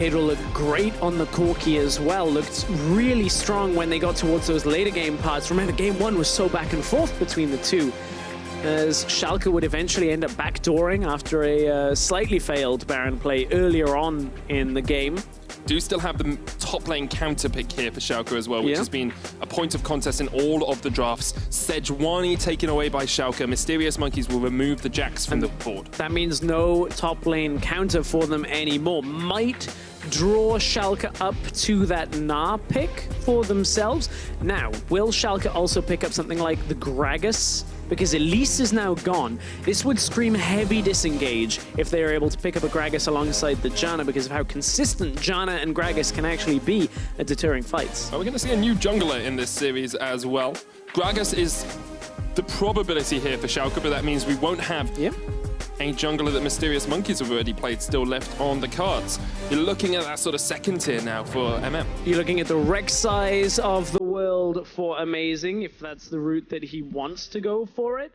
Caedrel looked great on the Corki as well, looked really strong when they got towards those later game parts. Remember, game 1 was so back and forth between the two, as Schalke would eventually end up backdooring after a slightly failed Baron play earlier on in the game. Do still have the top lane counter pick here for Schalke as well, which has been a point of contest in all of the drafts. Sejuani taken away by Schalke. Mysterious Monkeys will remove the Jax from the board. That means no top lane counter for them anymore. Might draw Schalke up to that Gnar pick for themselves. Now, will Schalke also pick up something like the Gragas? Because Elise is now gone. This would scream heavy disengage if they are able to pick up a Gragas alongside the Janna, because of how consistent Janna and Gragas can actually be at deterring fights. We're going to see a new jungler in this series as well. Gragas is the probability here for Schalke, but that means we won't have a jungler that Mysterious Monkeys have already played still left on the cards. You're looking at that sort of second tier now for MM. You're looking at the Rek'Sais of the world for Amazing, if that's the route that he wants to go for it.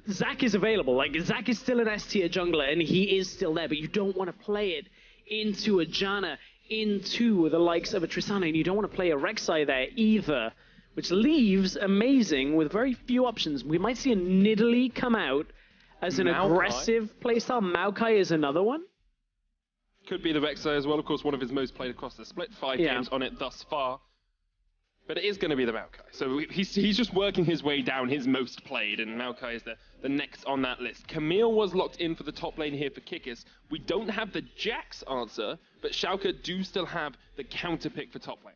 Zac is available. Like, Zac is still an S tier jungler, and he is still there, but you don't want to play it into a Janna, into the likes of a Tristana, and you don't want to play a Rek'Sai there either, which leaves Amazing with very few options. We might see a Nidalee come out as an aggressive playstyle. Maokai is another one. Could be the Rek'Sai as well, of course, one of his most played across the split. 5 games on it thus far. But it is going to be the Maokai. So he's just working his way down his most played, and Maokai is the next on that list. Camille was locked in for the top lane here for Kikis. We don't have the Jax answer, but Schalke do still have the counter pick for top lane.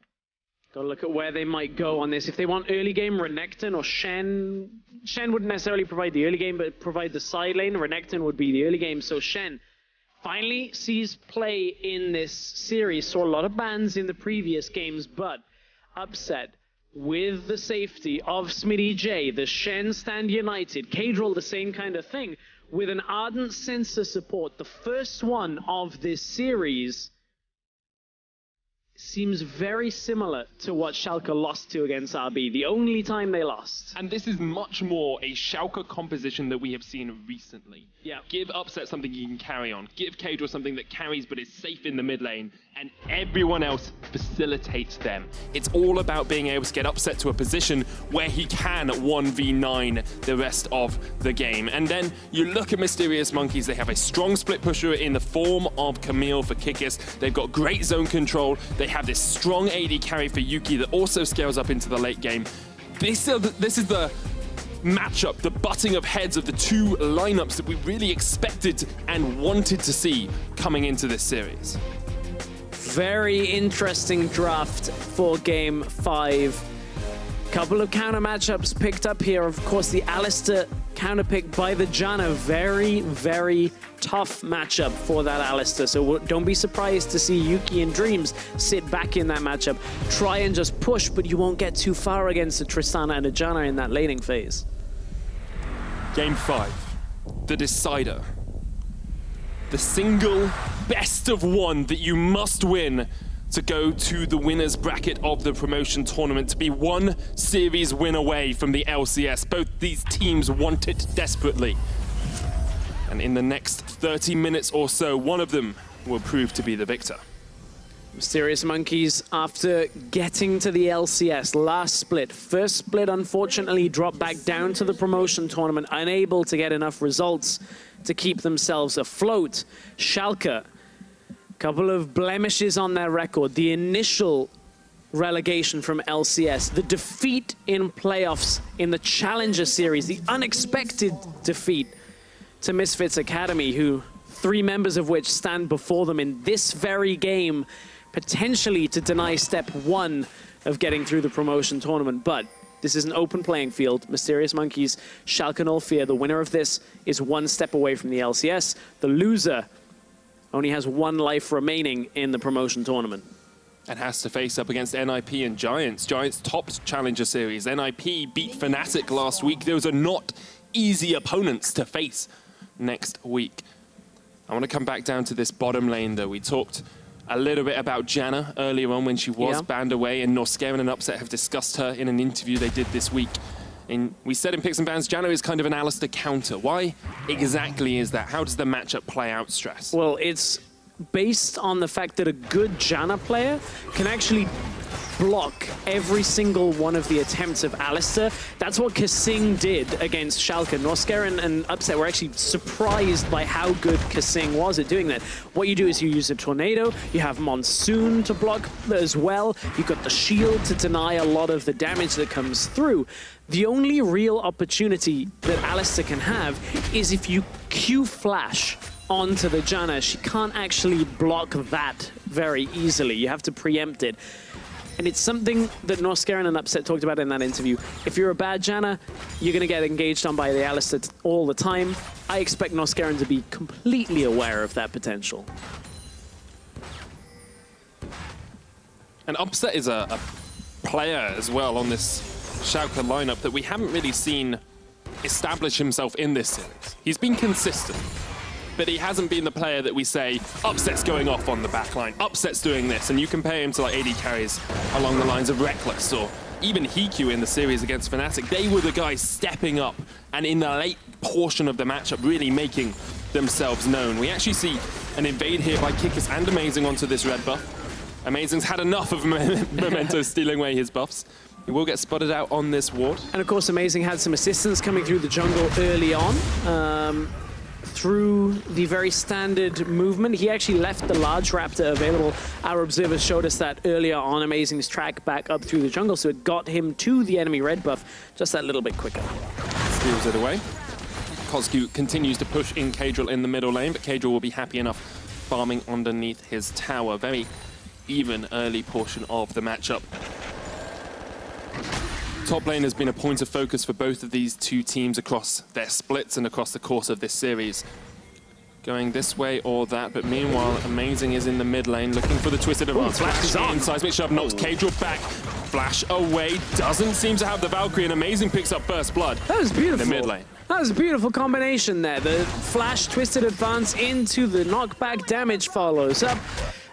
Gotta look at where they might go on this. If they want early game, Renekton or Shen. Shen wouldn't necessarily provide the early game, but provide the side lane. Renekton would be the early game. So Shen finally sees play in this series. Saw a lot of bans in the previous games, but upset with the safety of Smittyj. The Shen stand united. Caedrel, the same kind of thing. With an Ardent Sensor support, the first one of this series, seems very similar to what Schalke lost to against RB, the only time they lost. And this is much more a Schalke composition that we have seen recently. Yeah. Give Upset something you can carry on. Give Caedrel something that carries but is safe in the mid lane, and everyone else facilitates them. It's all about being able to get Upset to a position where he can 1v9 the rest of the game. And then you look at Mysterious Monkeys, they have a strong split pusher in the form of Camille for Kikis. They've got great zone control. They have this strong AD carry for Yuki that also scales up into the late game. This is the matchup, the butting of heads of the two lineups that we really expected and wanted to see coming into this series. Very interesting draft for Game 5. Couple of counter matchups picked up here. Of course, the Alistar counter pick by the Janna. Very, very tough matchup for that Alistar. So don't be surprised to see Yuki and Dreams sit back in that matchup. Try and just push, but you won't get too far against a Tristana and a Janna in that laning phase. Game 5, the decider. The single best of one that you must win to go to the winner's bracket of the promotion tournament, to be one series win away from the LCS. Both these teams want it desperately. And in the next 30 minutes or so, one of them will prove to be the victor. Mysterious Monkeys, after getting to the LCS last split, first split unfortunately dropped back down to the promotion tournament, unable to get enough results to keep themselves afloat. Schalke, couple of blemishes on their record. The initial relegation from LCS, the defeat in playoffs in the Challenger Series, the unexpected defeat to Misfits Academy, who 3 members of which stand before them in this very game, potentially to deny step 1 of getting through the promotion tournament. But this is an open playing field. Mysterious Monkeys, Schalke null fear. The winner of this is 1 step away from the LCS. The loser only has 1 life remaining in the promotion tournament. And has to face up against NIP and Giants. Giants topped Challenger Series. NIP beat Fnatic last week. Those are not easy opponents to face next week. I want to come back down to this bottom lane, though. We talked a little bit about Janna earlier on when she was banned away, and Norskeren and Upset have discussed her in an interview they did this week. And we said in Picks and Bans, Janna is kind of an Alistar counter. Why exactly is that? How does the matchup play out, Stress? Well, it's based on the fact that a good Janna player can actually block every single one of the attempts of Alistar. That's what Kasing did against Schalke. Norskeren and Upset were actually surprised by how good Kasing was at doing that. What you do is you use a tornado, you have Monsoon to block as well, you've got the shield to deny a lot of the damage that comes through. The only real opportunity that Alistar can have is if you Q flash onto the Janna. She can't actually block that very easily. You have to preempt it. And it's something that Norskeren and Upset talked about in that interview. If you're a bad Janna, you're going to get engaged on by the Alistar all the time. I expect Norskeren to be completely aware of that potential. And Upset is a player as well on this Schalke lineup that we haven't really seen establish himself in this series. He's been consistent, but he hasn't been the player that we say, Upset's going off on the backline, Upset's doing this, and you compare him to like AD carries along the lines of Reckless or even Hiku in the series against Fnatic. They were the guys stepping up and in the late portion of the matchup really making themselves known. We actually see an invade here by Kikis and Amazing onto this red buff. Amazing's had enough of Memento stealing away his buffs. He will get spotted out on this ward. And of course, Amazing had some assistance coming through the jungle early on. Through the very standard movement. He actually left the large raptor available. Our observers showed us that earlier on Amazing's track back up through the jungle, so it got him to the enemy red buff just that little bit quicker. Steals it away. CozQ continues to push in Caedrel in the middle lane, but Caedrel will be happy enough farming underneath his tower. Very even early portion of the matchup. Top lane has been a point of focus for both of these two teams across their splits and across the course of this series. Going this way or that, but meanwhile, Amazing is in the mid lane looking for the twisted advance. Flash in, seismic shove knocks Caedrel back. Flash away, doesn't seem to have the Valkyrie, and Amazing picks up first blood. That was beautiful. In the mid lane. That was a beautiful combination there. The flash twisted advance into the knockback damage follows up.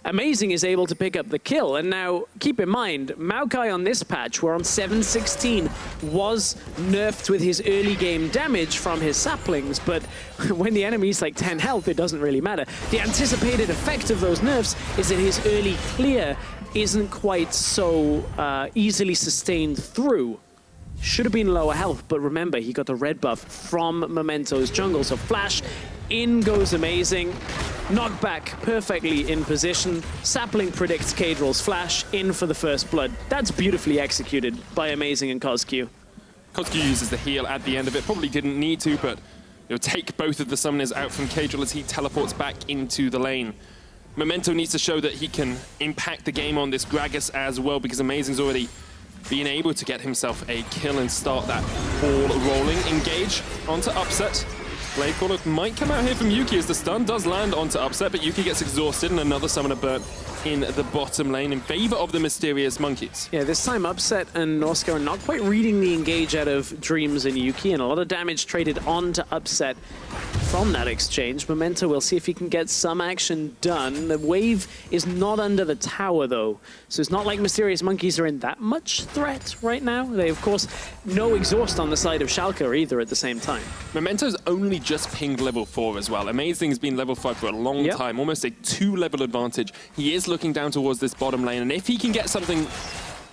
Amazing is able to pick up the kill, and now keep in mind, Maokai on this patch, where on 716 was nerfed with his early game damage from his saplings, but when the enemy's like 10 health, it doesn't really matter. The anticipated effect of those nerfs is that his early clear isn't quite so easily sustained through. Should have been lower health, but remember, he got the red buff from Memento's jungle, so flash, in goes Amazing. Knockback perfectly in position. Sapling predicts Caedrel's flash, in for the first blood. That's beautifully executed by Amazing and CozQ. CozQ uses the heal at the end of it. Probably didn't need to, but it'll take both of the summoners out from Caedrel as he teleports back into the lane. Memento needs to show that he can impact the game on this Gragas as well, because Amazing's already been able to get himself a kill and start that ball rolling. Engage onto Upset. Blade Caller might come out here from Yuki as the stun does land onto Upset, but Yuki gets exhausted and another summoner burnt in the bottom lane in favor of the Mysterious Monkeys. Yeah, this time Upset and Norskeren not quite reading the engage out of Dreams and Yuki, and a lot of damage traded onto Upset from that exchange. Memento will see if he can get some action done. The wave is not under the tower though, so it's not like Mysterious Monkeys are in that much threat right now. They of course no exhaust on the side of Schalke either at the same time. Memento's only just pinged level 4 as well. Amazing's been level 5 for a long time, almost a 2-level advantage. He is looking down towards this bottom lane, and if he can get something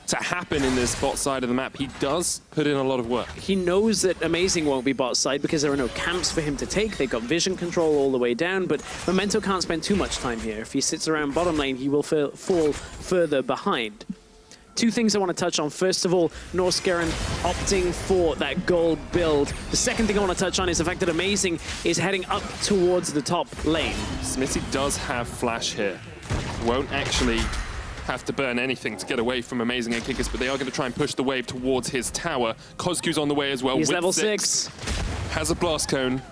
to happen in this bot side of the map, he does put in a lot of work. He knows that Amazing won't be bot side because there are no camps for him to take. They've got vision control all the way down, but Memento can't spend too much time here. If he sits around bottom lane, he will fall further behind. Two things I want to touch on. First of all, Norskeren opting for that gold build. The second thing I want to touch on is the fact that Amazing is heading up towards the top lane. Smittyj does have flash here. Won't actually have to burn anything to get away from Amazing and Kikis, but they are going to try and push the wave towards his tower. CozQ's on the way as well. He's level 6. Has a blast cone.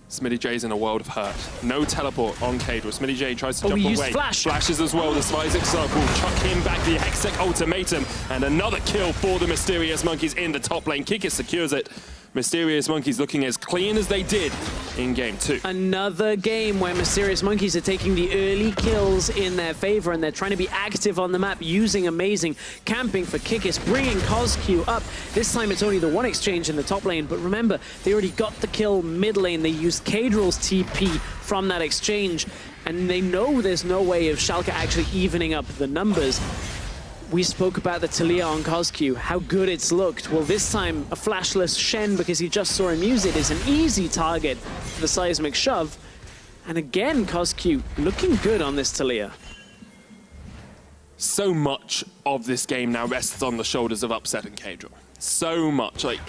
Smittyj's in a world of hurt. No teleport on Caedrel. Smittyj tries to jump away. Flashes as well. The Decisive circle. Chuck him back. The Hextech ultimatum. And another kill for the Mysterious Monkeys in the top lane. Kikis secures it. Mysterious Monkeys looking as clean as they did in game 2. Another game where Mysterious Monkeys are taking the early kills in their favor, and they're trying to be active on the map, using Amazing, camping for Kikis, bringing CozQ up. This time it's only the one exchange in the top lane, but remember, they already got the kill mid lane. They used Caedrel's TP from that exchange. and they know there's no way of Schalke actually evening up the numbers. We spoke about the Taliyah on CozQ, how good it's looked. Well, this time, a flashless Shen, because he just saw him use it, is an easy target for the seismic shove. And again, CozQ looking good on this Taliyah. So much of this game now rests on the shoulders of Upset and Caedrel. So much, like,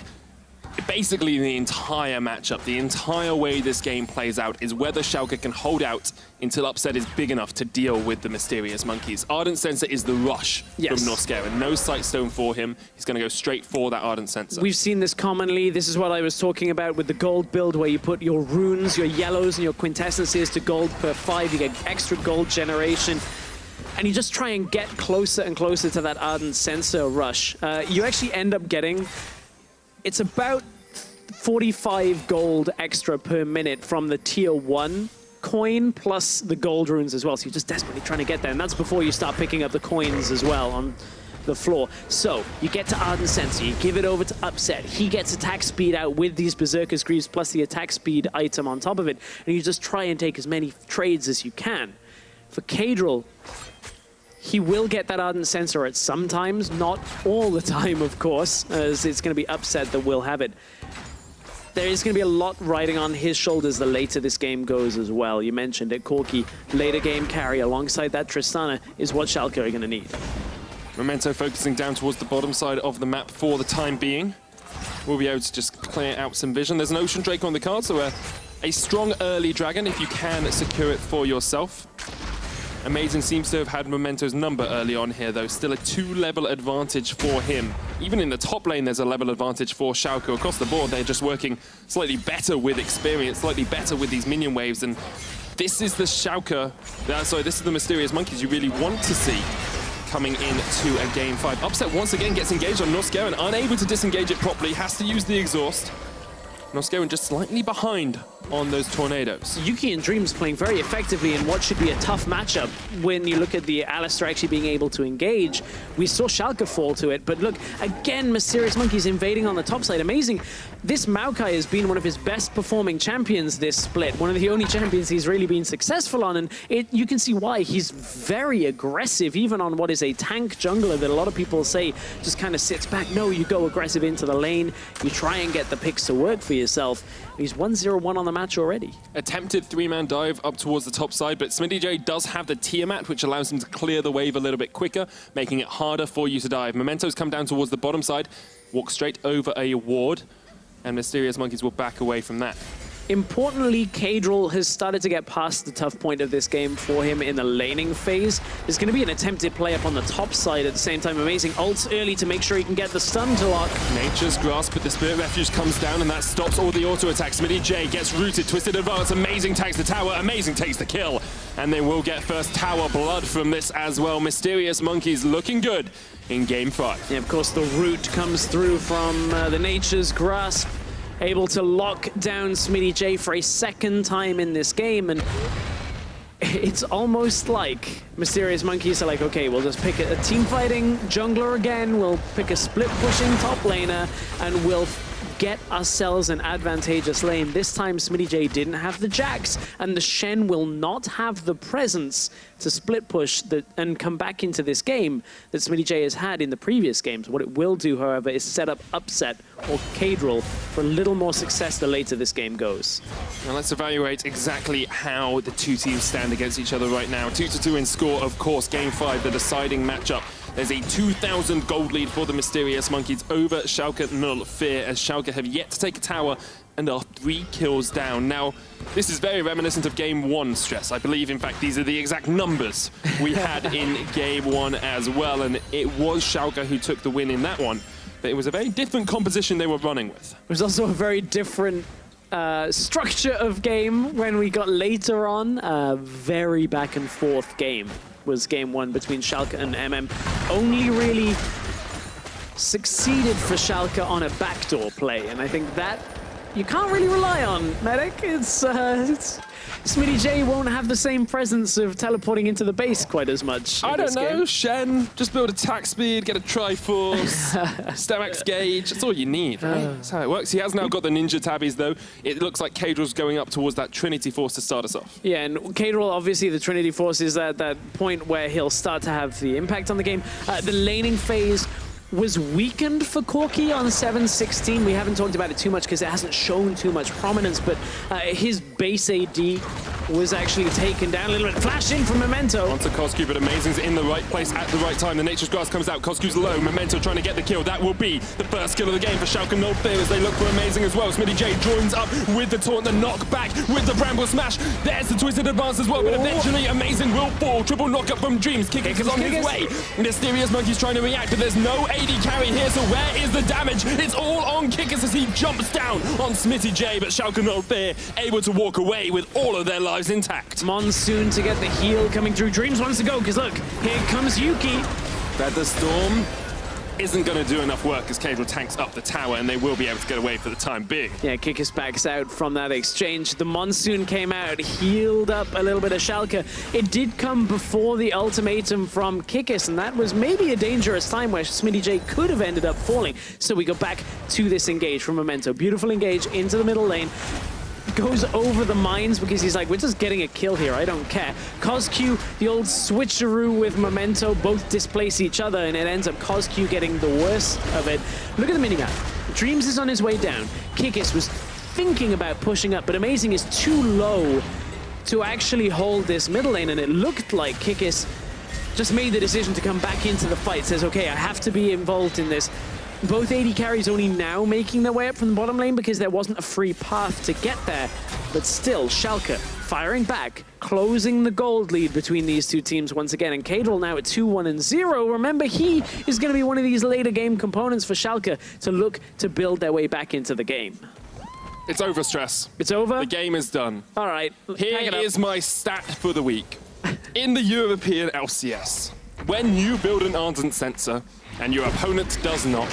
basically the entire matchup, the entire way this game plays out is whether Schalke can hold out until Upset is big enough to deal with the mysterious monkeys. Ardent Sensor is the rush from Norskeren. No Sightstone for him. He's going to go straight for that Ardent Sensor. We've seen this commonly. This is what I was talking about with the gold build, where you put your runes, your yellows, and your quintessences to gold per 5. You get extra gold generation. And you just try and get closer and closer to that Ardent Sensor rush. You actually end up getting... It's about 45 gold extra per minute from the tier 1 coin plus the gold runes as well. So you're just desperately trying to get there. And that's before you start picking up the coins as well on the floor. So you get to Ardent Sensor, you give it over to Upset. He gets attack speed out with these Berserker's Greaves plus the attack speed item on top of it. And you just try and take as many trades as you can. For Caedrel, he will get that Ardent Sensor at some times, not all the time, of course, as it's going to be Upset that will have it. There is going to be a lot riding on his shoulders the later this game goes as well. You mentioned it, Corki, later game carry alongside that Tristana is what Schalke are going to need. Memento focusing down towards the bottom side of the map for the time being. We'll be able to just clear out some vision. There's an Ocean Drake on the card, so a strong early dragon if you can secure it for yourself. Amazing seems to have had Memento's number early on here, though. Still a 2-level advantage for him. Even in the top lane, there's a level advantage for Schalke. Across the board, they're just working slightly better with experience, slightly better with these minion waves. And this is the Schalke, this is the Mysterious Monkeys you really want to see coming into a Game 5. Upset once again gets engaged on Norskeren, unable to disengage it properly, has to use the exhaust. Norskeren just slightly behind on those tornadoes. Yuki and Dreams playing very effectively in what should be a tough matchup. When you look at the Alistar actually being able to engage, we saw Schalke fall to it, but look, again, Mysterious Monkeys invading on the top side. Amazing. This Maokai has been one of his best performing champions this split, one of the only champions he's really been successful on, and you can see why. He's very aggressive, even on what is a tank jungler that a lot of people say just kind of sits back. No, you go aggressive into the lane, you try and get the picks to work for yourself. He's 1-0-1 on the match already. Attempted 3-man dive up towards the top side, but Smittyj does have the Tiamat, which allows him to clear the wave a little bit quicker, making it harder for you to dive. Memento's come down towards the bottom side, walk straight over a ward, and Mysterious Monkeys will back away from that. Importantly, Caedrel has started to get past the tough point of this game for him in the laning phase. There's going to be an attempted play up on the top side at the same time. Amazing ults early to make sure he can get the stun to lock. Nature's Grasp, but the Spirit Refuge comes down and that stops all the auto attacks. Smittyj gets rooted, Twisted Advance, Amazing tags the tower, Amazing takes the kill. And they will get first tower blood from this as well. Mysterious Monkeys looking good in Game 5. Yeah, of course, the root comes through from the Nature's Grasp. Able to lock down Smittyj for a second time in this game, and it's almost like Mysterious Monkeys are like, okay, we'll just pick a team-fighting jungler again, we'll pick a split-pushing top laner, and we'll get ourselves an advantageous lane. This time Smittyj didn't have the Jax, and the Shen will not have the presence to split push and come back into this game that Smittyj has had in the previous games. What it will do, however, is set up Upset or Caedrel for a little more success the later this game goes. Now let's evaluate exactly how the two teams stand against each other right now. 2-2 in score, of course. Game 5, the deciding matchup. There's a 2,000 gold lead for the Mysterious Monkeys over Schalke Null Fear, as Schalke have yet to take a tower and are 3 kills down. Now, this is very reminiscent of Game 1, Stress. I believe, in fact, these are the exact numbers we had in Game 1 as well, and it was Schalke who took the win in that one. But it was a very different composition they were running with. It was also a very different structure of game when we got later on. A very back and forth game was Game 1 between Schalke and MM. Only really succeeded for Schalke on a backdoor play, and I think that you can't really rely on, Medic. It's Smittyj won't have the same presence of teleporting into the base quite as much. I don't know, Shen, just build attack speed, get a Triforce, Stemax gauge, that's all you need, right? That's how it works. He has now got the Ninja Tabbies though. It looks like Caedrel's going up towards that Trinity Force to start us off. Yeah, and Caedrel, obviously the Trinity Force is at that point where he'll start to have the impact on the game. The laning phase was weakened for Corki on 7-16. We haven't talked about it too much because it hasn't shown too much prominence, but his base AD was actually taken down a little bit. Flash in from Memento. Onto CozQ, but Amazing's in the right place at the right time. The Nature's Grass comes out, CozQ's low, Memento trying to get the kill. That will be the first kill of the game for Schalke 04 as they look for Amazing as well. Smittyj joins up with the taunt, the knockback with the Bramble Smash. There's the twisted advance as well, but eventually Amazing will fall. Triple knockup from Dreams. Kikis is on his way. Mysterious Monkey's trying to react, but there's no AD carry here, so where is the damage? It's all on Kikis as he jumps down on Smittyj, but Schalke 04 able to walk away with all of their lives intact. Monsoon to get the heal coming through. Dreams wants to go, because look, here comes Yuki. Featherstorm isn't going to do enough work as Caedrel tanks up the tower, and they will be able to get away for the time being. Yeah, Kikis backs out from that exchange. The Monsoon came out, healed up a little bit of Schalke. It did come before the ultimatum from Kikis, and that was maybe a dangerous time where Smittyj could have ended up falling. So we go back to this engage from Memento. Beautiful engage into the middle lane. Goes over the mines because he's like, we're just getting a kill here, I don't care. CozQ, the old switcheroo with Memento, both displace each other, and it ends up CozQ getting the worst of it. Look at the minimap. Dreams is on his way down. Kikis was thinking about pushing up, but Amazing is too low to actually hold this middle lane, and it looked like Kikis just made the decision to come back into the fight. Says, okay, I have to be involved in this. Both AD carries only now making their way up from the bottom lane because there wasn't a free path to get there. But still, Schalke firing back, closing the gold lead between these two teams once again. And Caedrel now at 2-1-0. Remember, he is going to be one of these later game components for Schalke to look to build their way back into the game. It's over, Stress. It's over? The game is done. All right. Here is my stat for the week. In the European LCS, when you build an Ardent Sensor and your opponent does not,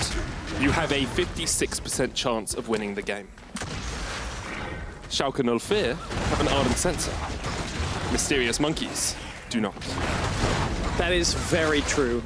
you have a 56% chance of winning the game. Schalke 04 have an Ardent Sensor. Mysterious Monkeys do not. That is very true.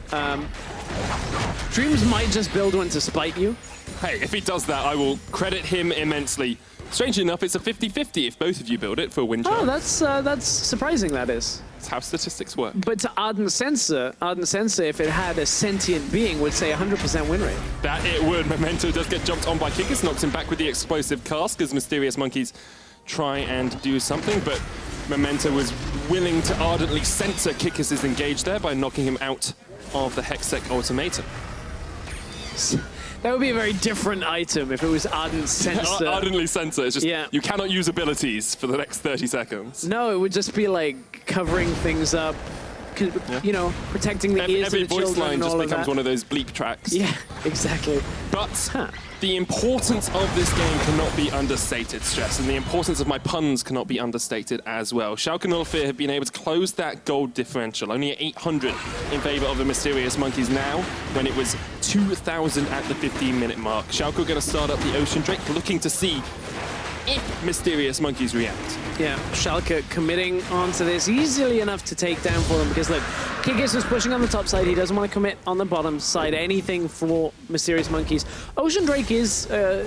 Dreams might just build one to spite you. Hey, if he does that, I will credit him immensely. Strangely enough, it's a 50-50 if both of you build it for a win chance. Oh, that's surprising, that is. That's how statistics work. But to Ardent Sensor, if it had a sentient being, would say 100% win rate. That it would. Memento does get jumped on by Kikis, knocks him back with the explosive cask as Mysterious Monkeys try and do something, but Memento was willing to ardently censor Kikis' engage there by knocking him out of the Hextech ultimatum. That would be a very different item if it was Ardent Sensor. Ardently Censor. It's just, you cannot use abilities for the next 30 seconds. No, it would just be like covering things up, you know, protecting the ears of the children. Every voice line just becomes one of those bleep tracks. Yeah, exactly. But the importance of this game cannot be understated, Stress, and the importance of my puns cannot be understated as well. Schalke 04 have been able to close that gold differential, only at 800 in favor of the Mysterious Monkeys now, when it was 2,000 at the 15-minute mark. Schalke are going to start up the Ocean Drake, looking to see if Mysterious Monkeys react. Yeah, Schalke committing onto this easily enough to take down for them because, look, Kikis is pushing on the top side. He doesn't want to commit on the bottom side anything for Mysterious Monkeys. Ocean Drake is a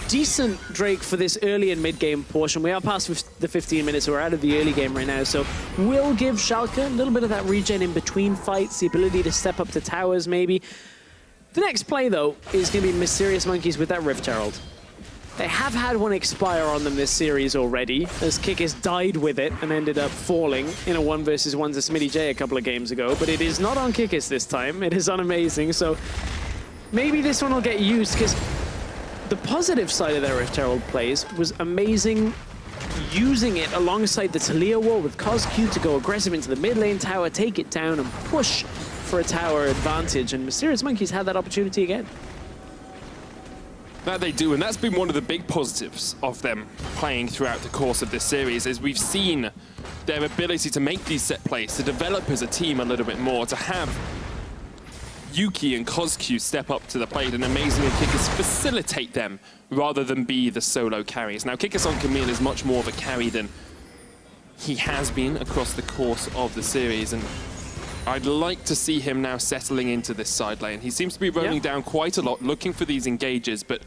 decent Drake for this early and mid-game portion. We are past the 15 minutes, so we're out of the early game right now. So we'll give Schalke a little bit of that regen in between fights, the ability to step up to towers maybe. The next play, though, is going to be Mysterious Monkeys with that Rift Herald. They have had one expire on them this series already, as Kikis died with it and ended up falling in a 1 versus 1 to Smittyj a couple of games ago. But it is not on Kikis this time. It is on Amazing, so maybe this one will get used, because the positive side of their Rift Herald plays was Amazing using it alongside the Taliyah wall with CozQ to go aggressive into the mid lane tower, take it down and push for a tower advantage. And Mysterious Monkeys had that opportunity again. That they do, and that's been one of the big positives of them playing throughout the course of this series, is we've seen their ability to make these set plays, to develop as a team a little bit more, to have Yuki and CozQ step up to the plate and amazingly Kikis facilitate them rather than be the solo carries. Now Kikis on Camille is much more of a carry than he has been across the course of the series, and I'd like to see him now settling into this side lane. He seems to be rolling down quite a lot, looking for these engages, but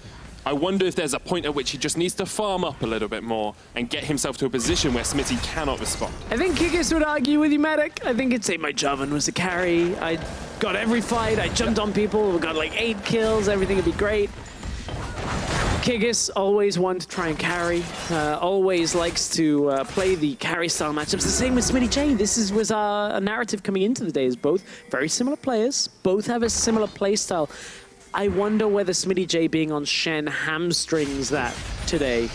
I wonder if there's a point at which he just needs to farm up a little bit more and get himself to a position where Smittyj cannot respond. I think Kikis would argue with you, Medic. I think he'd say my Javan was a carry. I got every fight, I jumped on people, we got like 8 kills, everything would be great. Kikis, always one to try and carry, always likes to play the carry style matchups. The same with Smittyj. This was our narrative coming into the days. Both very similar players, both have a similar play style. I wonder whether Smittyj being on Shen hamstrings that today.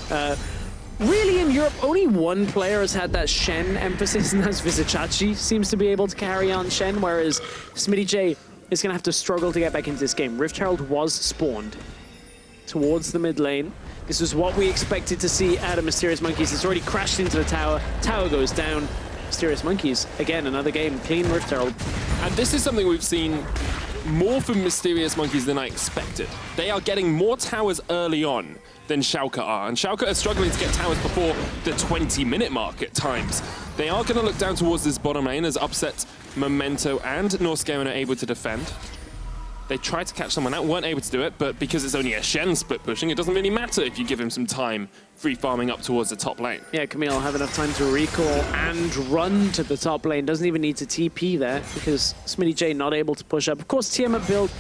Really, in Europe, only one player has had that Shen emphasis, and that's Vizicachi. Seems to be able to carry on Shen, whereas Smittyj is going to have to struggle to get back into this game. Rift Herald was spawned towards the mid lane. This was what we expected to see out of Mysterious Monkeys. It's already crashed into the tower. Tower goes down. Mysterious Monkeys, again, another game. Clean Rift Herald. And this is something we've seen more from Mysterious Monkeys than I expected. They are getting more towers early on than Schalke are, and Schalke are struggling to get towers before the 20-minute mark at times. They are going to look down towards this bottom lane as Upset, Memento, and Norskeren are able to defend. They tried to catch someone out, weren't able to do it, but because it's only a Shen split pushing, it doesn't really matter if you give him some time free farming up towards the top lane. Yeah, Camille will have enough time to recall and run to the top lane. Doesn't even need to TP there because Smittyj not able to push up. Of course, Tiamat build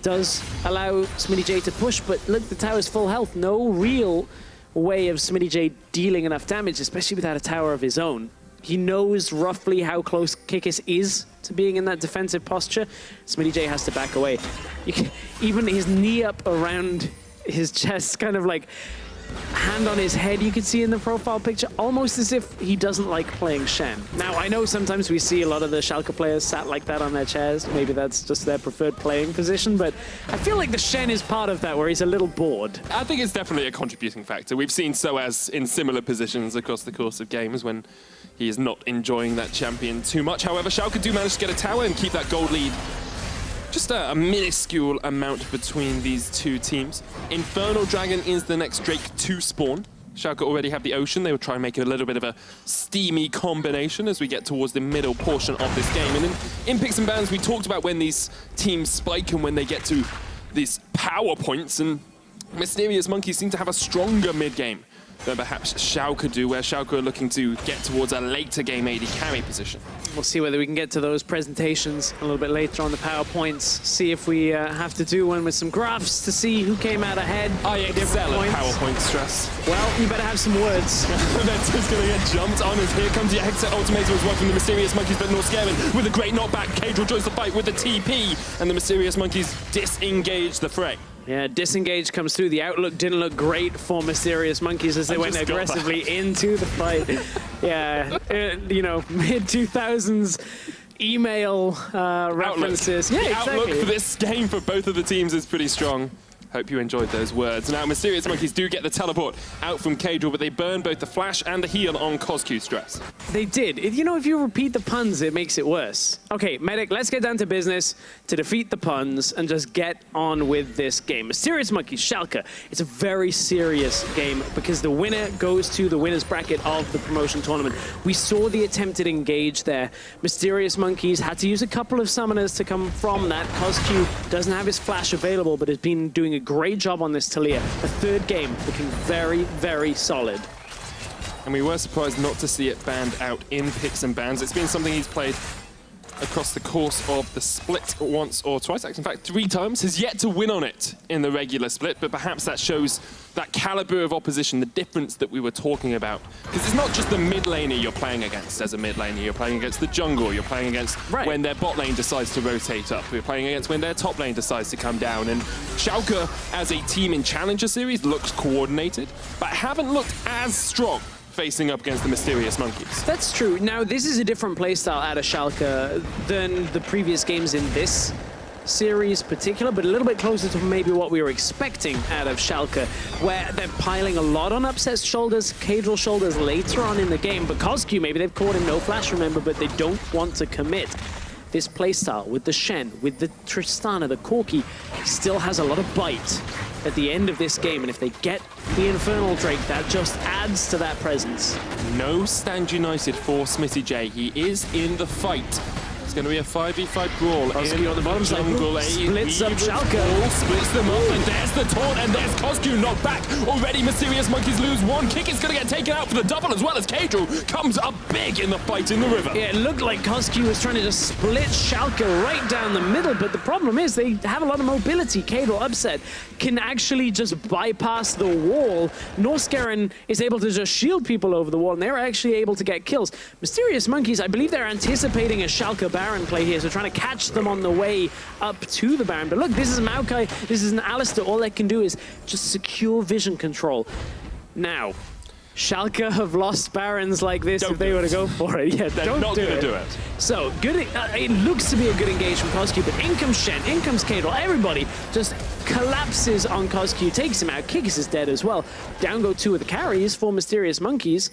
does allow Smittyj to push, but look, the tower's full health. No real way of Smittyj dealing enough damage, especially without a tower of his own. He knows roughly how close Kikis is to being in that defensive posture. Smittyj has to back away. Even his knee up around his chest, kind of like hand on his head, you can see in the profile picture, almost as if he doesn't like playing Shen. Now, I know sometimes we see a lot of the Schalke players sat like that on their chairs. Maybe that's just their preferred playing position, but I feel like the Shen is part of that, where he's a little bored. I think it's definitely a contributing factor. We've seen Soaz in similar positions across the course of games when he is not enjoying that champion too much. However, Schalke do manage to get a tower and keep that gold lead. Just a minuscule amount between these two teams. Infernal Dragon is the next Drake to spawn. Schalke already have the Ocean. They will try and make it a little bit of a steamy combination as we get towards the middle portion of this game. And in Picks and Bans, we talked about when these teams spike and when they get to these power points, and Mysterious Monkeys seem to have a stronger mid-game than perhaps Schalke do, where Schalke are looking to get towards a later game AD carry position. We'll see whether we can get to those presentations a little bit later on the PowerPoints, see if we have to do one with some graphs to see who came out ahead. I excel at PowerPoint stress. Well, you better have some words. That's just going to get jumped on as here comes the Exit Ultimatum as well from the Mysterious Monkeys, but Norskeren with a great knockback. Caedrel joins the fight with the TP, and the Mysterious Monkeys disengage the fray. Yeah, disengage comes through. The outlook didn't look great for Mysterious Monkeys as they went aggressively into the fight. Yeah, you know, mid-2000s email references. Outlook. Yeah, The outlook exactly. for this game for both of the teams is pretty strong. Hope you enjoyed those words. Now, Mysterious Monkeys do get the teleport out from Caedrel, but they burn both the flash and the heal on CozQ stress. They did. You know, if you repeat the puns, it makes it worse. Okay, Medic, let's get down to business to defeat the puns and just get on with this game. Mysterious Monkeys, Schalke. It's a very serious game because the winner goes to the winner's bracket of the promotion tournament. We saw the attempted engage there. Mysterious Monkeys had to use a couple of summoners to come from that. CozQ doesn't have his flash available, but has been doing a great job on this Taliyah. The third game looking very, very solid. And we were surprised not to see it banned out in Picks and Bans. It's been something he's played across the course of the split once or twice. In fact, 3 times. Has yet to win on it in the regular split, but perhaps that shows that caliber of opposition, the difference that we were talking about. Because it's not just the mid laner you're playing against as a mid laner. You're playing against the jungle. You're playing against when their bot lane decides to rotate up. You're playing against when their top lane decides to come down. And Schalke, as a team in Challenger Series, looks coordinated, but haven't looked as strong facing up against the Mysterious Monkeys. That's true. Now, this is a different playstyle out of Schalke than the previous games in this series particular, but a little bit closer to maybe what we were expecting out of Schalke, where they're piling a lot on Upset's shoulders, Caedrel shoulders later on in the game. But CozQ, maybe they've caught him no flash, remember, but they don't want to commit. this playstyle, with the Shen, with the Tristana, the Corki, still has a lot of bite at the end of this game. And if they get the Infernal Drake, that just adds to that presence. No stand united for Smittyj. He is in the fight. It's going to be a 5v5 brawl. CozQ on the bottom side. Splits up Schalke. Splits them up, and there's the taunt, and there's CozQ knocked back. Already Mysterious Monkeys lose one. Kikis going to get taken out for the double, as well as Caedrel comes up big in the fight in the river. Yeah, it looked like CozQ was trying to just split Schalke right down the middle, but the problem is they have a lot of mobility. Caedrel, upset, can actually just bypass the wall. Norskeren is able to just shield people over the wall, and they're actually able to get kills. Mysterious Monkeys, I believe they're anticipating a Schalke Baron play here, so trying to catch them on the way up to the Baron. But look, this is Maokai, this is an Alistar. All they can do is just secure vision control. Now, Schalke have lost Barons like this if they were to go for it. Yeah, they're not going to do it. So, good. It looks to be a good engagement from CozQ, but in comes Shen, in comes Caedrel. Everybody just collapses on CozQ, takes him out. Kikis is dead as well. Down go two of the carries for Mysterious Monkeys.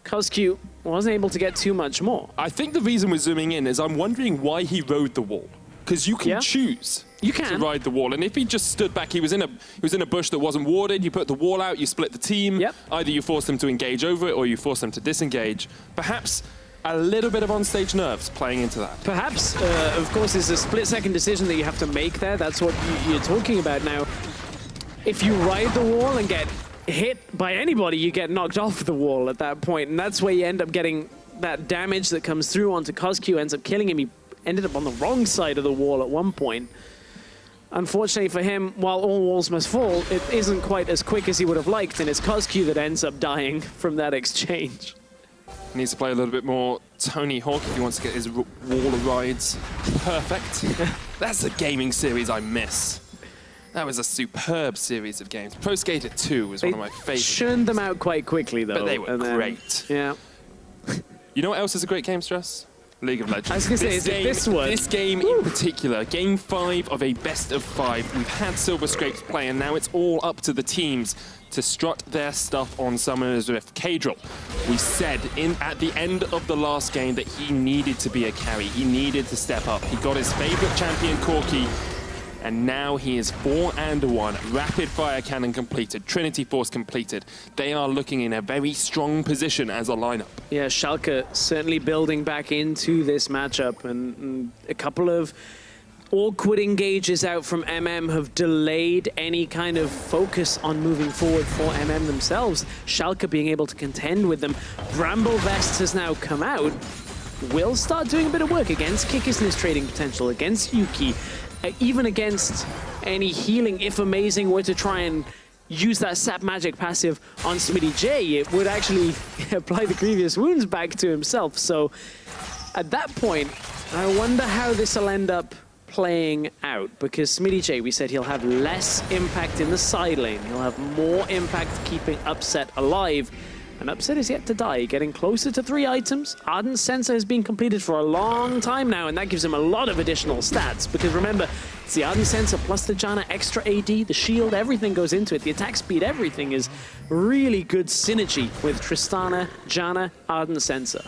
CozQ wasn't able to get too much more. I think the reason we're zooming in is I'm wondering why he rode the wall. Because you can choose to ride the wall, and if he just stood back, he was in a bush that wasn't warded. You put the wall out, you split the team. Either you force them to engage over it, or you force them to disengage. Perhaps a little bit of on-stage nerves playing into that. Perhaps, of course, it's a split-second decision that you have to make there. That's what you're talking about now. If you ride the wall and get hit by anybody, you get knocked off the wall at that point, and that's where you end up getting that damage that comes through onto CozQ, ends up killing him. He ended up on the wrong side of the wall at one point. Unfortunately for him, while all walls must fall, it isn't quite as quick as he would have liked, and it's CozQ that ends up dying from that exchange. He needs to play a little bit more Tony Hawk if he wants to get his wall of rides perfect. That's a gaming series I miss. That was a superb series of games. Pro Skater 2 was one of my favorites. Churned them out quite quickly, though. But they were great. Yeah. You know what else is a great game, Stress? League of Legends. I was going to say, this game in particular, game 5 of a best of 5. We've had Silver Scrapes play, and now it's all up to the teams to strut their stuff on Summoner's Rift. Caedrel, we said at the end of the last game that he needed to be a carry. He needed to step up. He got his favorite champion, Corki, and now he is 4-1. Rapid Fire Cannon completed. Trinity Force completed. They are looking in a very strong position as a lineup. Yeah, Schalke certainly building back into this matchup, and a couple of awkward engages out from MM have delayed any kind of focus on moving forward for MM themselves. Schalke being able to contend with them. Bramble Vest has now come out. Will start doing a bit of work against Kikis and his trading potential, against Yuki. Even against any healing, if Amazing were to try and use that Sap Magic passive on Smittyj, it would actually apply the Grievous Wounds back to himself. So at that point, I wonder how this will end up playing out, because Smittyj, we said he'll have less impact in the side lane. He'll have more impact keeping Upset alive. And Upset is yet to die, getting closer to 3 items. Ardent Sensor has been completed for a long time now, and that gives him a lot of additional stats. Because remember, it's the Ardent Sensor plus the Janna, extra AD, the shield, everything goes into it. The attack speed, everything is really good synergy with Tristana, Janna, Ardent Sensor.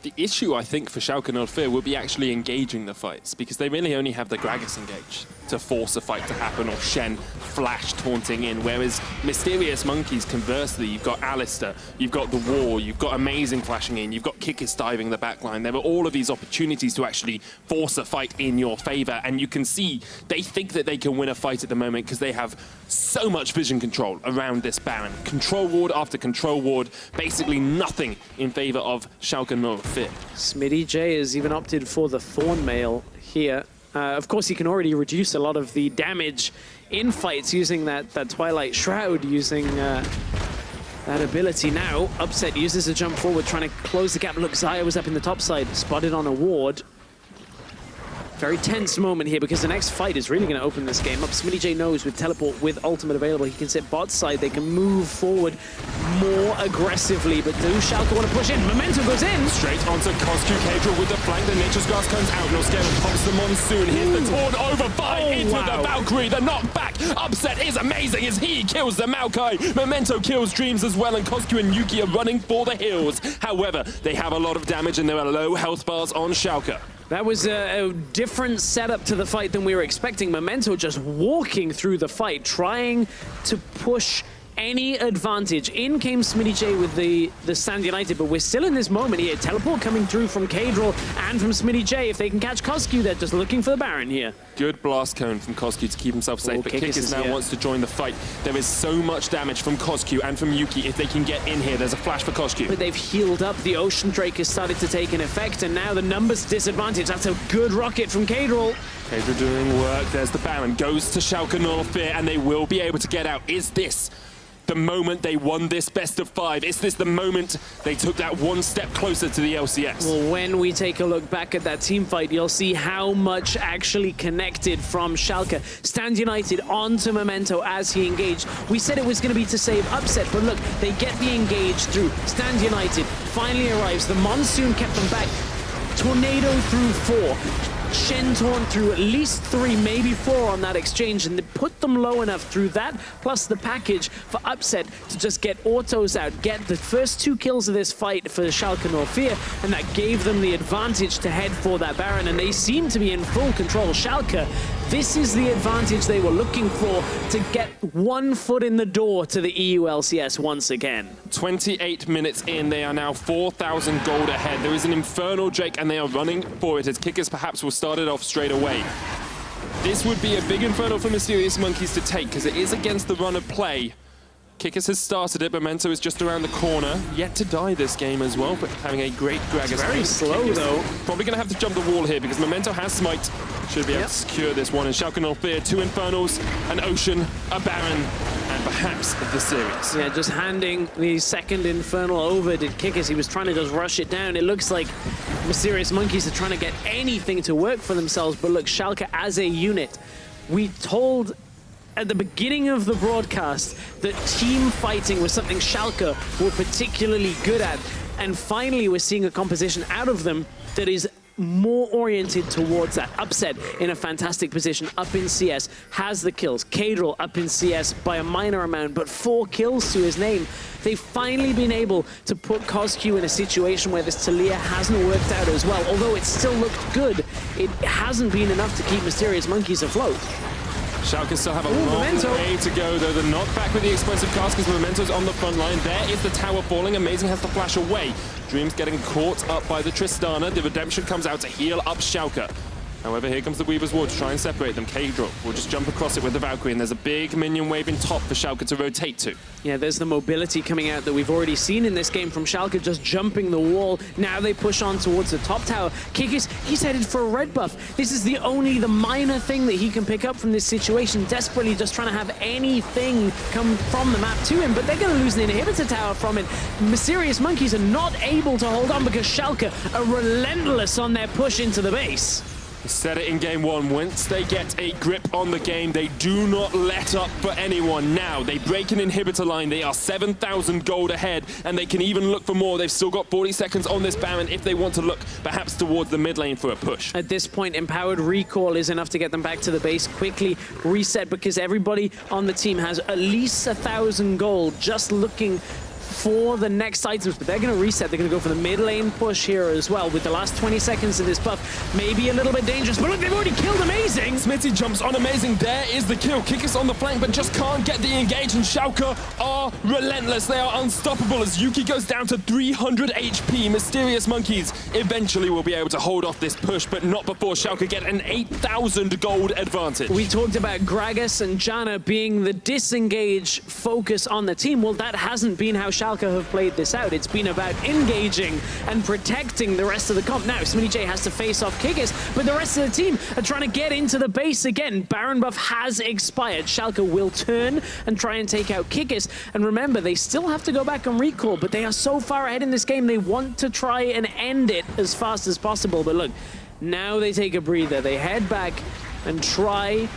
The issue, I think, for Schalke 04 will be actually engaging the fights, because they really only have the Gragas engaged to force a fight to happen, or Shen flash taunting in, whereas Mysterious Monkeys, conversely, you've got Alistar, you've got the wall, you've got Amazing flashing in, you've got Kikis diving the backline. There are all of these opportunities to actually force a fight in your favor, and you can see they think that they can win a fight at the moment because they have so much vision control around this Baron. Control ward after control ward, basically nothing in favor of Schalke 04. Smittyj has even opted for the Thorn Mail here. Of course, he can already reduce a lot of the damage in fights using that Twilight Shroud, using that ability now. Upset uses a jump forward, trying to close the gap. Look, Xayah was up in the top side, spotted on a ward. Very tense moment here, because the next fight is really going to open this game up. Smittyj knows with teleport, with ultimate available, he can sit bot side. They can move forward more aggressively, but do Schalke want to push in? Memento goes in. Straight onto CozQ. Caedrel with the flank. The Nature's Grass comes out. Norskeren pops the monsoon. Here's the taunt over into the Valkyrie. The knockback. Upset is amazing as he kills the Maokai. Memento kills Dreams as well, and CozQ and Yuki are running for the hills. However, they have a lot of damage and there are low health bars on Schalke. That was a different setup to the fight than we were expecting. Memento just walking through the fight, trying to push any advantage. In came Smittyj with the Stand United, but we're still in this moment here. Teleport coming through from Caedrel and from Smittyj. If they can catch CozQ, they're just looking for the Baron here. Good blast cone from CozQ to keep himself safe, but Kikis now wants to join the fight. There is so much damage from CozQ and from Yuki. If they can get in here, there's a flash for CozQ. But they've healed up. The Ocean Drake has started to take an effect, and now the numbers disadvantage. That's a good rocket from Caedrel. Caedrel doing work. There's the Baron. Goes to Schalke Null Fear, and they will be able to get out. Is this the moment they won this best of 5? Is this the moment they took that one step closer to the LCS? Well, when we take a look back at that team fight, you'll see how much actually connected from Schalke. Stand United onto Memento as he engaged. We said it was going to be to save upset, but look, they get the engage through. Stand United finally arrives. The Monsoon kept them back. Tornado through 4. Shen torn through at least 3, maybe 4 on that exchange, and they put them low enough through that, plus the package for upset to just get autos out, get the first 2 kills of this fight for Schalke Null Fear, and that gave them the advantage to head for that Baron, and they seem to be in full control. Schalke, this is the advantage they were looking for to get 1 foot in the door to the EU LCS once again. 28 minutes in, they are now 4,000 gold ahead. There is an Infernal Drake, and they are running for it as Kikis perhaps will start it off straight away. This would be a big Infernal for Mysterious Monkeys to take, because it is against the run of play. Kikis has started it. Memento is just around the corner. Yet to die this game as well, but having a great Gragas. It's very slow, Kikis though. Probably going to have to jump the wall here, because Memento has Smite. Should be able to secure this one. And Schalke Null Fear, 2 Infernals, an Ocean, a Baron, and perhaps the series. Yeah, just handing the second Infernal over to Kikis. He was trying to just rush it down. It looks like Mysterious Monkeys are trying to get anything to work for themselves, but look, Schalke as a unit, we told at the beginning of the broadcast that team fighting was something Schalke were particularly good at, and finally we're seeing a composition out of them that is more oriented towards that. Upset in a fantastic position up in CS, has the kills. Caedrel up in CS by a minor amount, but 4 kills to his name. They've finally been able to put CozQ in a situation where this Taliyah hasn't worked out as well. Although it still looked good, it hasn't been enough to keep Mysterious Monkeys afloat. Schalke still have a long way to go, though. They're not back with the explosive cast because Memento's on the front line. There is the tower falling. Amazing has to flash away. Dreams getting caught up by the Tristana. The Redemption comes out to heal up Schalke. However, here comes the Weaver's Ward to try and separate them. Caedrel will just jump across it with the Valkyrie, and there's a big minion wave in top for Schalke to rotate to. Yeah, there's the mobility coming out that we've already seen in this game from Schalke, just jumping the wall. Now they push on towards the top tower. Kikis, he's headed for a red buff. This is the minor thing that he can pick up from this situation, desperately just trying to have anything come from the map to him, but they're going to lose an inhibitor tower from it. Mysterious Monkeys are not able to hold on because Schalke are relentless on their push into the base. Said it in game 1, once they get a grip on the game, they do not let up for anyone. Now, they break an inhibitor line, they are 7,000 gold ahead, and they can even look for more. They've still got 40 seconds on this Baron if they want to look perhaps towards the mid lane for a push. At this point, Empowered Recall is enough to get them back to the base quickly, reset, because everybody on the team has at least 1,000 gold, just looking for the next items, but they're going to reset. They're going to go for the mid lane push here as well with the last 20 seconds of this buff. Maybe a little bit dangerous, but look, they've already killed Amazing. Smittyj jumps on Amazing. There is the kill. Kikis on the flank, but just can't get the engage, and Schalke are relentless. They are unstoppable as Yuki goes down to 300 HP. Mysterious Monkeys eventually will be able to hold off this push, but not before Schalke get an 8,000 gold advantage. We talked about Gragas and Janna being the disengage focus on the team. Well, that hasn't been how Schalke have played this out. It's been about engaging and protecting the rest of the comp. Now, Smittyj has to face off Kikis, but the rest of the team are trying to get into the base again. Baron buff has expired. Schalke will turn and try and take out Kikis. And remember, they still have to go back and recall, but they are so far ahead in this game, they want to try and end it as fast as possible. But look, now they take a breather. They head back and try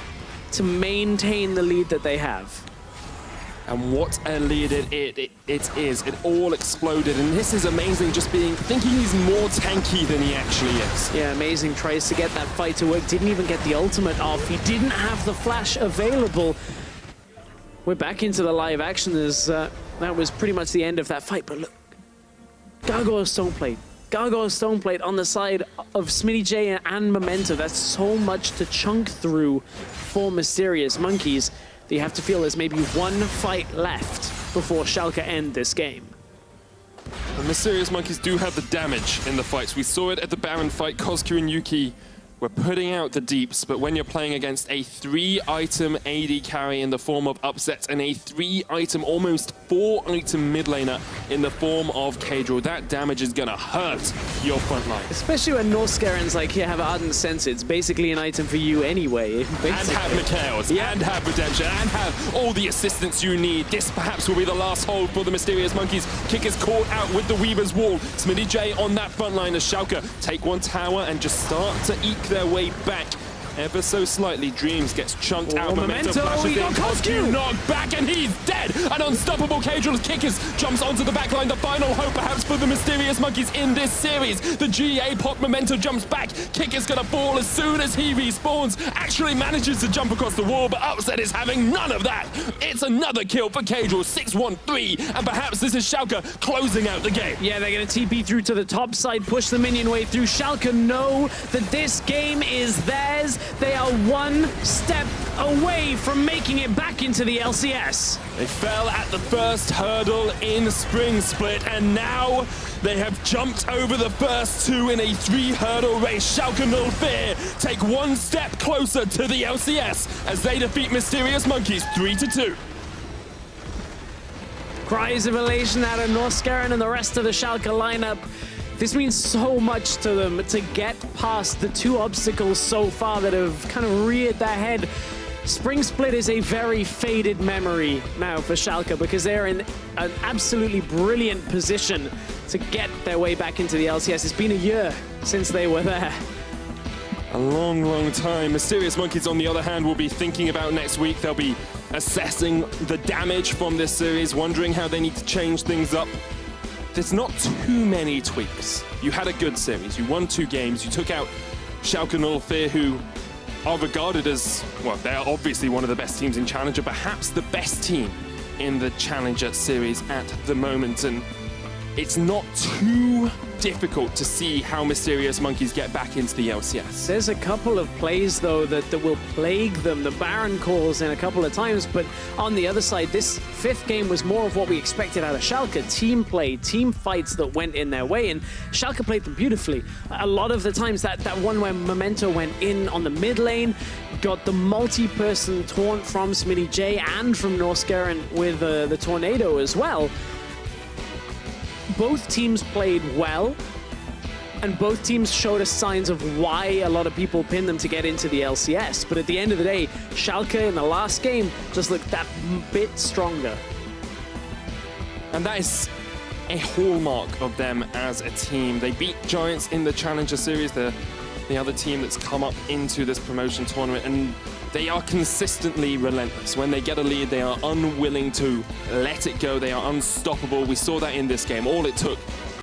to maintain the lead that they have. And what a lead it is. It all exploded, and this is Amazing just thinking he's more tanky than he actually is. Yeah, Amazing tries to get that fight to work. Didn't even get the ultimate off. He didn't have the flash available. We're back into the live action as that was pretty much the end of that fight. But look, Gargoyles don't play. Gargoyle Stoneplate on the side of Smittyj and Memento. That's so much to chunk through for Mysterious Monkeys. That you have to feel there's maybe one fight left before Schalke end this game. The Mysterious Monkeys do have the damage in the fights. We saw it at the Baron fight. CozQ and Yuki were putting out the deeps, but when you're playing against a 3-item AD carry in the form of Upset and a 3-item, almost 4-item mid laner in the form of Caedrel, that damage is gonna hurt your front line. Especially when Norskeren's like, here, have Ardent Sense. It's basically an item for you anyway. Basically. And have Mikhails, and have Redemption, and have all the assistance you need. This perhaps will be the last hold for the Mysterious Monkeys. Kikis caught out with the Weaver's Wall. Smittyj on that front line as Schalke take one tower and just start to eke their way back ever so slightly. Dreams gets chunked out. Memento flashes in. CozQ knocked back and he's dead. An unstoppable Caedrel's Kikis jumps onto the backline. The final hope perhaps for the Mysterious Monkeys in this series. The GA pop. Memento jumps back. Kikis gonna fall as soon as he respawns. Actually manages to jump across the wall, but Upset is having none of that. It's another kill for Caedrel. 6-1-3, and perhaps this is Schalke closing out the game. Yeah, they're gonna TP through to the top side, push the minion wave through. Schalke know that this game is theirs. They are one step away from making it back into the LCS. They fell at the first hurdle in Spring Split, and now they have jumped over the first two in a 3-hurdle race. Schalke no fear take one step closer to the LCS as they defeat Mysterious Monkeys 3-2. Cries of elation out of Norskeren and the rest of the Schalke lineup. This means so much to them to get past the two obstacles so far that have kind of reared their head. Spring Split is a very faded memory now for Schalke because they're in an absolutely brilliant position to get their way back into the LCS. It's been a year since they were there. A long, long time. Mysterious Monkeys, on the other hand, will be thinking about next week. They'll be assessing the damage from this series, wondering how they need to change things up. There's not too many tweaks. You had a good series. You won 2 games. You took out Schalke no fear, who are regarded as, well, they are obviously one of the best teams in Challenger, perhaps the best team in the Challenger series at the moment. And it's not too difficult to see how Mysterious Monkeys get back into the LCS. There's a couple of plays, though, that will plague them. The Baron calls in a couple of times, but on the other side, this 5th game was more of what we expected out of Schalke. Team play, team fights that went in their way, and Schalke played them beautifully. A lot of the times, that one where Memento went in on the mid lane, got the multi-person taunt from Smittyj and from Norskeren with the Tornado as well. Both teams played well, and both teams showed us signs of why a lot of people pinned them to get into the LCS. But at the end of the day, Schalke in the last game just looked that bit stronger. And that is a hallmark of them as a team. They beat Giants in the Challenger Series, the other team that's come up into this promotion tournament, and they are consistently relentless. When they get a lead, they are unwilling to let it go. They are unstoppable. We saw that in this game. All it took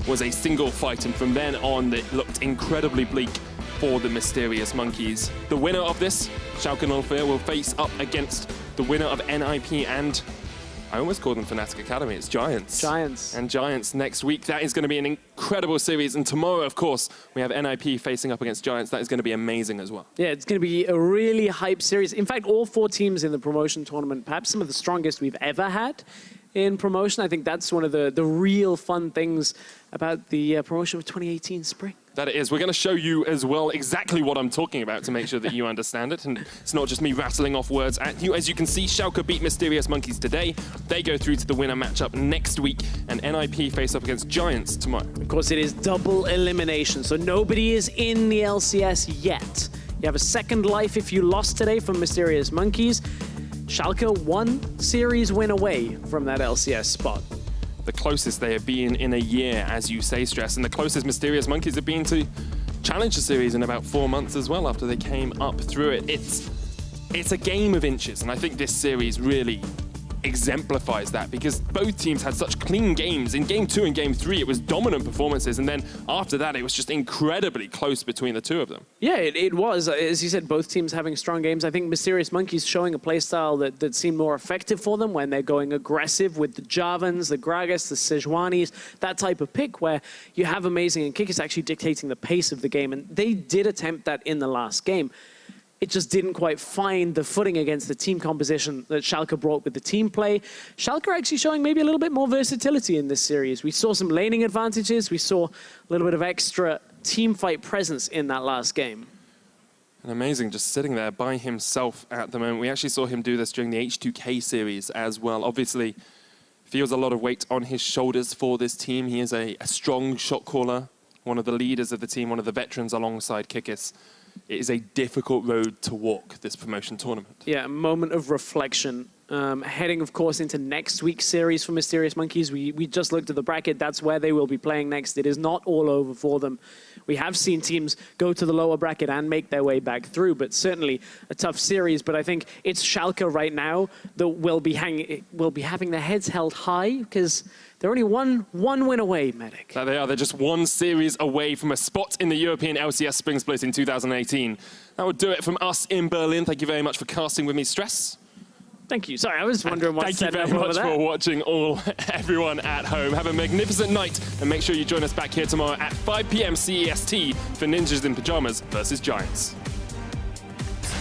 was a single fight, and from then on, it looked incredibly bleak for the Mysterious Monkeys. The winner of this, Schalke no fear, will face up against the winner of NIP and, I almost called them Fnatic Academy, it's Giants. Giants. And Giants next week. That is going to be an incredible series. And tomorrow, of course, we have NIP facing up against Giants. That is going to be amazing as well. Yeah, it's going to be a really hype series. In fact, all 4 teams in the promotion tournament, perhaps some of the strongest we've ever had in promotion. I think that's one of the real fun things about the promotion of 2018 spring. That it is. We're going to show you as well exactly what I'm talking about to make sure that you understand it. And it's not just me rattling off words at you. As you can see, Schalke beat Mysterious Monkeys today. They go through to the winner matchup next week. And NIP face up against Giants tomorrow. Of course, it is double elimination, so nobody is in the LCS yet. You have a second life if you lost today from Mysterious Monkeys. Schalke 1 series win away from that LCS spot. The closest they have been in a year, as you say, Stress, and the closest Mysterious Monkeys have been to Challenger Series in about 4 months as well after they came up through it. It's a game of inches, and I think this series really exemplifies that, because both teams had such clean games. In Game 2 and Game 3, it was dominant performances, and then after that, it was just incredibly close between the two of them. Yeah, it was. As you said, both teams having strong games. I think Mysterious Monkeys showing a playstyle that seemed more effective for them when they're going aggressive with the Javans, the Gragas, the Sejuanis, that type of pick where you have Amazing and Kikis actually dictating the pace of the game. And they did attempt that in the last game. It just didn't quite find the footing against the team composition that Schalke brought with the team play. Schalke are actually showing maybe a little bit more versatility in this series. We saw some laning advantages. We saw a little bit of extra team fight presence in that last game. And Amazing just sitting there by himself at the moment. We actually saw him do this during the H2K series as well. Obviously, feels a lot of weight on his shoulders for this team. He is a strong shot caller, one of the leaders of the team, one of the veterans alongside Kikis. It is a difficult road to walk, this promotion tournament. Yeah, a moment of reflection. Heading, of course, into next week's series for Mysterious Monkeys. We just looked at the bracket. That's where they will be playing next. It is not all over for them. We have seen teams go to the lower bracket and make their way back through, but certainly a tough series. But I think it's Schalke right now that will be having their heads held high, because they're only one win away, Medic. There they are. They're just one series away from a spot in the European LCS Spring Split in 2018. That would do it from us in Berlin. Thank you very much for casting with me, Stress. Thank you. Sorry, I was wondering what Thank you very much for watching everyone at home. Have a magnificent night, and make sure you join us back here tomorrow at 5 p.m. CEST for Ninjas in Pyjamas versus Giants.